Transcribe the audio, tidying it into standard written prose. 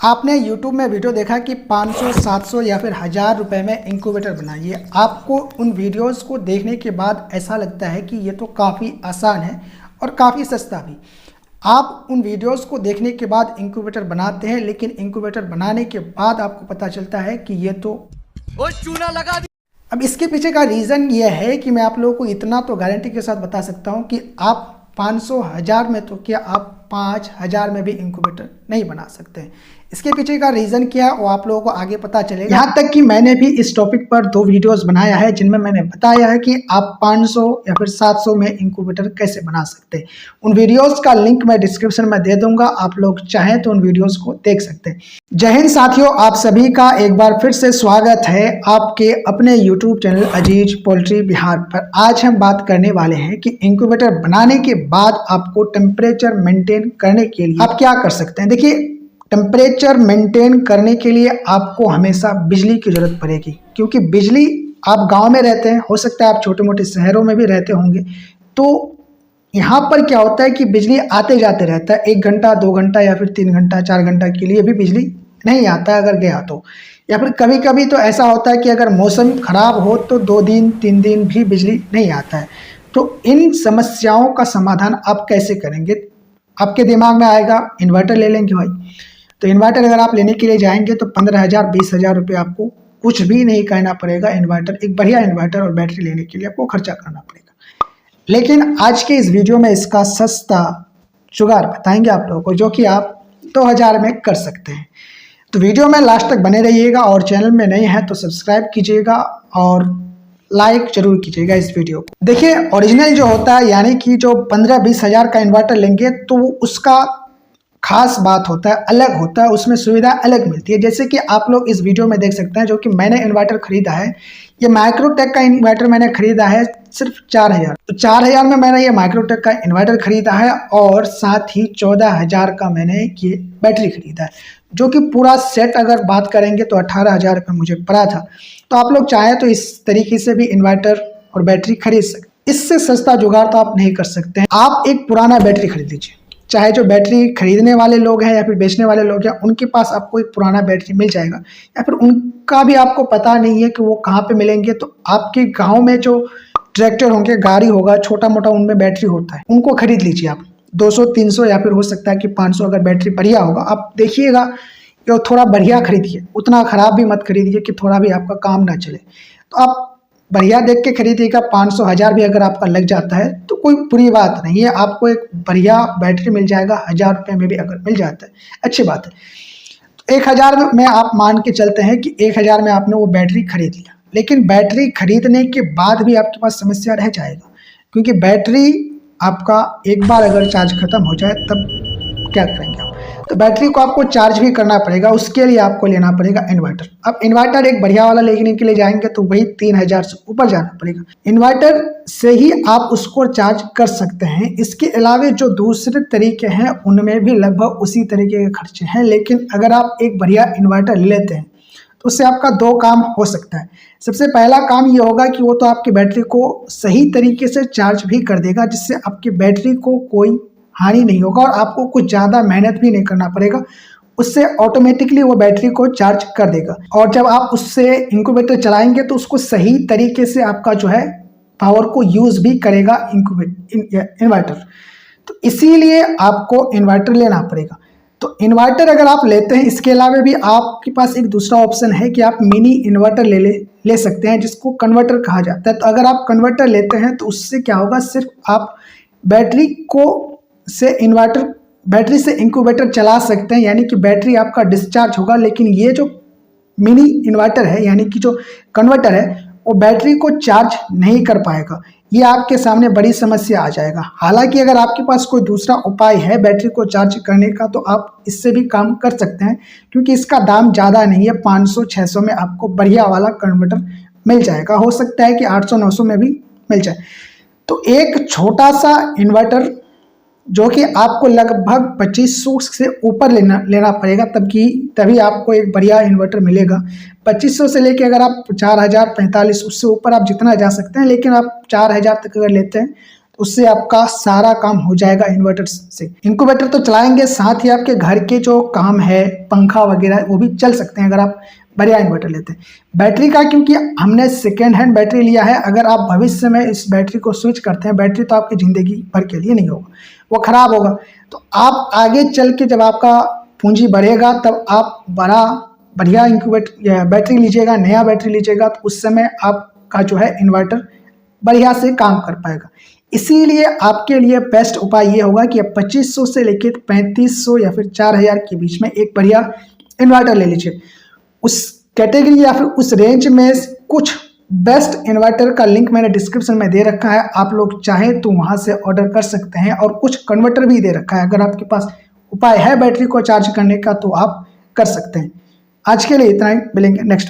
आपने YouTube में video देखा कि 500, 700 या फिर 1000 रुपये में इंक्यूबेटर बनाइए। आपको उन वीडियोस को देखने के बाद ऐसा लगता है कि ये तो काफ़ी आसान है और काफ़ी सस्ता भी। आप उन वीडियोस को देखने के बाद इंक्यूबेटर बनाते हैं, लेकिन इंक्यूबेटर बनाने के बाद आपको पता चलता है कि ये तो चूना लगा दी। अब इसके पीछे का रीज़न ये है कि मैं आप लोगों को इतना तो गारंटी के साथ बता सकता हूँ कि आप 500, 1000 में तो क्या आप 5000 में भी इंक्यूबेटर नहीं बना सकते हैं। इसके पीछे का रीज़न क्या है वो आप लोगों को आगे पता चलेगा। यहाँ तक कि मैंने भी इस टॉपिक पर 2 वीडियोस बनाया है जिनमें मैंने बताया है कि आप 500 या फिर 700 में इंक्यूबेटर कैसे बना सकते हैं। उन वीडियोस का लिंक मैं डिस्क्रिप्शन में दे दूंगा, आप लोग चाहें तो उन वीडियोस को देख सकते हैं। जय हिंद साथियों, आप सभी का एक बार फिर से स्वागत है आपके अपने यूट्यूब चैनल अजीज पोल्ट्री बिहार पर। आज हम बात करने वाले हैं कि इंक्यूबेटर बनाने के बाद आपको टेम्परेचर मेंटेन करने के लिए आप क्या कर सकते हैं। देखिए, टेम्परेचर मेंटेन करने के लिए आपको हमेशा बिजली की ज़रूरत पड़ेगी, क्योंकि बिजली, आप गांव में रहते हैं, हो सकता है आप छोटे मोटे शहरों में भी रहते होंगे, तो यहाँ पर क्या होता है कि बिजली आते जाते रहता है। 1 घंटा, 2 घंटा या फिर 3 घंटा, 4 घंटा के लिए भी बिजली नहीं आता है अगर गया तो। या फिर कभी कभी तो ऐसा होता है कि अगर मौसम खराब हो तो 2 दिन 3 दिन भी बिजली नहीं आता है। तो इन समस्याओं का समाधान आप कैसे करेंगे? आपके दिमाग में आएगा इन्वर्टर ले लेंगे भाई। तो इन्वर्टर अगर आप लेने के लिए जाएंगे तो 15,000, 20,000 रुपये आपको कुछ भी नहीं करना पड़ेगा। इन्वर्टर, एक बढ़िया इन्वर्टर और बैटरी लेने के लिए आपको खर्चा करना पड़ेगा। लेकिन आज के इस वीडियो में इसका सस्ता जुगाड़ बताएंगे आप लोगों को, जो कि आप 2000 में कर सकते हैं। तो वीडियो में लास्ट तक बने रहिएगा और चैनल में नए हैं तो सब्सक्राइब कीजिएगा और लाइक जरूर कीजिएगा इस वीडियो को। देखिए, ओरिजिनल जो होता है, यानी कि जो 15-20 हज़ार का इन्वर्टर लेंगे तो उसका खास बात होता है, अलग होता है, उसमें सुविधा अलग मिलती है। जैसे कि आप लोग इस वीडियो में देख सकते हैं, जो कि मैंने इन्वर्टर खरीदा है, ये माइक्रोटेक का इन्वर्टर मैंने खरीदा है सिर्फ 4000। तो 4000 में मैंने ये माइक्रोटेक का इन्वर्टर खरीदा है और साथ ही 14000 का मैंने ये बैटरी खरीदा है, जो कि पूरा सेट अगर बात करेंगे तो 18,000 रुपये मुझे पड़ा था। तो आप लोग चाहें तो इस तरीके से भी इन्वर्टर और बैटरी खरीद सकते। इससे सस्ता जुगाड़ तो आप नहीं कर सकते हैं। आप एक पुराना बैटरी खरीद लीजिए, चाहे जो बैटरी खरीदने वाले लोग हैं या फिर बेचने वाले लोग हैं, उनके पास आपको एक पुराना बैटरी मिल जाएगा, या फिर उनका भी आपको पता नहीं है कि वो कहाँ पे मिलेंगे। तो आपके गांव में जो ट्रैक्टर होंगे, गाड़ी होगा, छोटा मोटा उनमें बैटरी होता है, उनको खरीद लीजिए आप। 200, 300 या फिर हो सकता है कि 500, अगर बैटरी बढ़िया होगा। आप देखिएगा कि थोड़ा बढ़िया खरीदिए, उतना ख़राब भी मत खरीदिए कि थोड़ा भी आपका काम ना चले। तो आप बढ़िया देख के खरीदिएगा। 500, 1000 भी अगर आपका लग जाता है तो कोई बुरी बात नहीं है, आपको एक बढ़िया बैटरी मिल जाएगा। 1000 रुपये में भी अगर मिल जाता है, अच्छी बात है। तो 1000 में आप मान के चलते हैं कि 1000 में आपने वो बैटरी खरीद लिया, लेकिन बैटरी खरीदने के बाद भी आपके पास समस्या रह जाएगा, क्योंकि बैटरी आपका एक बार अगर चार्ज खत्म हो जाए तब क्या करेंगे आप? तो बैटरी को आपको चार्ज भी करना पड़ेगा, उसके लिए आपको लेना पड़ेगा इन्वर्टर। अब इन्वर्टर एक बढ़िया वाला लेने के लिए जाएंगे तो वही 3000 से ऊपर जाना पड़ेगा। इन्वर्टर से ही आप उसको चार्ज कर सकते हैं। इसके अलावा जो दूसरे तरीके हैं उनमें भी लगभग उसी तरीके के खर्चे हैं, लेकिन अगर आप एक बढ़िया इन्वर्टर ले लेते हैं तो उससे आपका 2 काम हो सकता है। सबसे पहला काम ये होगा कि वो तो आपकी बैटरी को सही तरीके से चार्ज भी कर देगा, जिससे आपकी बैटरी को कोई हानि नहीं होगा और आपको कुछ ज़्यादा मेहनत भी नहीं करना पड़ेगा। उससे ऑटोमेटिकली वो बैटरी को चार्ज कर देगा, और जब आप उससे इंक्यूबेटर चलाएंगे तो उसको सही तरीके से आपका जो है पावर को यूज़ भी करेगा इन्वर्टर। तो इसीलिए आपको इन्वर्टर लेना पड़ेगा। तो इन्वर्टर अगर आप लेते हैं, इसके अलावा भी आपके पास एक दूसरा ऑप्शन है कि आप मिनी इन्वर्टर ले सकते हैं, जिसको कन्वर्टर कहा जाता है। तो अगर आप कन्वर्टर लेते हैं तो उससे क्या होगा, सिर्फ आप बैटरी से इंक्यूबेटर चला सकते हैं, यानी कि बैटरी आपका डिस्चार्ज होगा। लेकिन ये जो मिनी इन्वर्टर है, यानी कि जो कन्वर्टर है, वो बैटरी को चार्ज नहीं कर पाएगा। ये आपके सामने बड़ी समस्या आ जाएगा। हालांकि अगर आपके पास कोई दूसरा उपाय है बैटरी को चार्ज करने का, तो आप इससे भी काम कर सकते हैं, क्योंकि इसका दाम ज़्यादा नहीं है। 500, 600 में आपको बढ़िया वाला कन्वर्टर मिल जाएगा। हो सकता है कि 800, 900 में भी मिल जाए। तो एक छोटा सा इन्वर्टर जो कि आपको लगभग 2500 से ऊपर लेना पड़ेगा, तभी आपको एक बढ़िया इन्वर्टर मिलेगा। 2500 से लेके अगर आप 4000, 45, उससे ऊपर आप जितना जा सकते हैं, लेकिन आप 4000 तक अगर लेते हैं उससे आपका सारा काम हो जाएगा इन्वर्टर से। इंक्यूबेटर तो चलाएंगे, साथ ही आपके घर के जो काम है पंखा वगैरह वो भी चल सकते हैं अगर आप बढ़िया इन्वर्टर लेते हैं। बैटरी का क्योंकि हमने सेकेंड हैंड बैटरी लिया है, अगर आप भविष्य में इस बैटरी को स्विच करते हैं, बैटरी तो आपकी ज़िंदगी भर के लिए नहीं होगा, वो ख़राब होगा। तो आप आगे चल के जब आपका पूंजी बढ़ेगा तब आप बढ़िया इंक्यूबेटर बैटरी लीजिएगा, नया बैटरी लीजिएगा, तो उस समय आपका जो है इन्वर्टर बढ़िया से काम कर पाएगा। इसीलिए आपके लिए बेस्ट उपाय ये होगा कि आप 2500 से लेकर 3500 या फिर 4000 के बीच में एक बढ़िया इन्वर्टर ले लीजिए। उस कैटेगरी या फिर उस रेंज में कुछ बेस्ट इन्वर्टर का लिंक मैंने डिस्क्रिप्शन में दे रखा है, आप लोग चाहें तो वहाँ से ऑर्डर कर सकते हैं। और कुछ कन्वर्टर भी दे रखा है, अगर आपके पास उपाय है बैटरी को चार्ज करने का तो आप कर सकते हैं। आज के लिए इतना ही, मिलेंगे नेक्स्ट